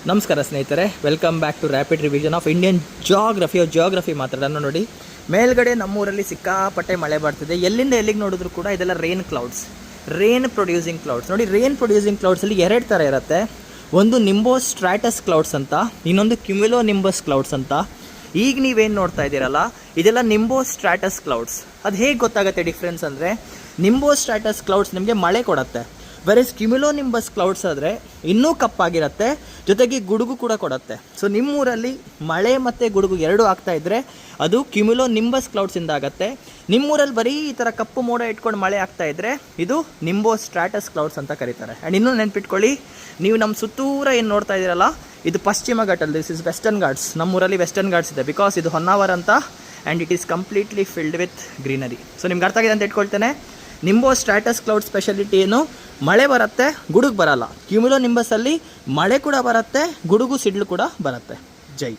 ನಮಸ್ಕಾರ ಸ್ನೇಹಿತರೆ, welcome back to rapid revision of Indian geography ಮಾತಾಡೋಣ. ನೋಡಿ, ಮೇಲ್ಗಡೆ ನಮ್ಮೂರಲ್ಲಿ ಸಿಕ್ಕಾಪಟ್ಟೆ ಮಳೆ ಬರ್ತಿದೆ. ಎಲ್ಲಿಂದ ಎಲ್ಲಿಗೆ ನೋಡಿದ್ರು ಕೂಡ ಇದೆಲ್ಲ ರೇನ್ ಪ್ರೊಡ್ಯೂಸಿಂಗ್ ಕ್ಲೌಡ್ಸ್. ನೋಡಿ, ರೇನ್ ಪ್ರೊಡ್ಯೂಸಿಂಗ್ ಕ್ಲೌಡ್ಸಲ್ಲಿ ಎರಡು ಥರ ಇರುತ್ತೆ. ಒಂದು ನಿಂಬೋಸ್ ಸ್ಟ್ರಾಟಸ್ ಕ್ಲೌಡ್ಸ್ ಅಂತ, ಇನ್ನೊಂದು ಕ್ಯುಮ್ಯುಲೋ ನಿಂಬಸ್ ಕ್ಲೌಡ್ಸ್ ಅಂತ. ಈಗ ನೀವೇನು ನೋಡ್ತಾ ಇದ್ದೀರಲ್ಲ, ಇದೆಲ್ಲ ನಿಂಬೋಸ್ ಸ್ಟ್ರಾಟಸ್ ಕ್ಲೌಡ್ಸ್. ಅದು ಹೇಗೆ ಗೊತ್ತಾಗುತ್ತೆ ಡಿಫ್ರೆನ್ಸ್ ಅಂದರೆ, ನಿಂಬೋಸ್ ಸ್ಟ್ರಾಟಸ್ ಕ್ಲೌಡ್ಸ್ ನಿಮಗೆ ಮಳೆ ಕೊಡುತ್ತೆ, ವೆರಸ್ ಕ್ಯುಮ್ಯುಲೋ ನಿಂಬಸ್ ಕ್ಲೌಡ್ಸ್ ಆದರೆ ಇನ್ನೂ ಕಪ್ಪಾಗಿರುತ್ತೆ, ಜೊತೆಗೆ ಗುಡುಗು ಕೂಡ ಕೊಡುತ್ತೆ. ಸೊ ನಿಮ್ಮೂರಲ್ಲಿ ಮಳೆ ಮತ್ತು ಗುಡುಗು ಎರಡೂ ಆಗ್ತಾ ಇದ್ದರೆ ಅದು ಕ್ಯುಮ್ಯುಲೋ ನಿಂಬಸ್ ಕ್ಲೌಡ್ಸಿಂದ ಆಗುತ್ತೆ. ನಿಮ್ಮೂರಲ್ಲಿ ಬರೀ ಈ ಥರ ಕಪ್ಪು ಮೋಡ ಇಟ್ಕೊಂಡು ಮಳೆ ಆಗ್ತಾ ಇದ್ದರೆ ಇದು ನಿಂಬೋಸ್ ಸ್ಟ್ರಾಟಸ್ ಕ್ಲೌಡ್ಸ್ ಅಂತ ಕರೀತಾರೆ. ಆ್ಯಂಡ್ ಇನ್ನೂ ನೆನ್ಪಿಟ್ಕೊಳ್ಳಿ, ನೀವು ನಮ್ಮ ಸುತ್ತೂರ ಏನು ನೋಡ್ತಾ ಇದ್ದೀರಲ್ಲ, ಇದು ಪಶ್ಚಿಮ ಘಟ್ಟಲ್ಲಿ, ದಿಸ್ ಇಸ್ ವೆಸ್ಟರ್ನ್ ಘಾಟ್ಸ್. ನಮ್ಮೂರಲ್ಲಿ ವೆಸ್ಟರ್ನ್ ಘಾಟ್ಸ್ ಇದೆ, ಬಿಕಾಸ್ ಇದು ಹೊನ್ನಾವರ ಅಂತ, and it is completely filled with greenery. So ನಿಮ್ಗೆ ಅರ್ಥ ಆಗಿದೆ ಅಂತ ಇಟ್ಕೊಳ್ತೇನೆ. ನಿಂಬೋಸ್ ಸ್ಟ್ರಾಟಸ್ ಕ್ಲೌಡ್ ಸ್ಪೆಷಾಲಿಟಿ ಏನು, ಮಳೆ ಬರುತ್ತೆ, ಗುಡುಗು ಬರಲ್ಲ. ಕ್ಯುಮ್ಯುಲೋ ನಿಂಬಸಲ್ಲಿ ಮಳೆ ಕೂಡ ಬರುತ್ತೆ, ಗುಡುಗು ಸಿಡ್ಲು ಕೂಡ ಬರುತ್ತೆ. ಜೈ.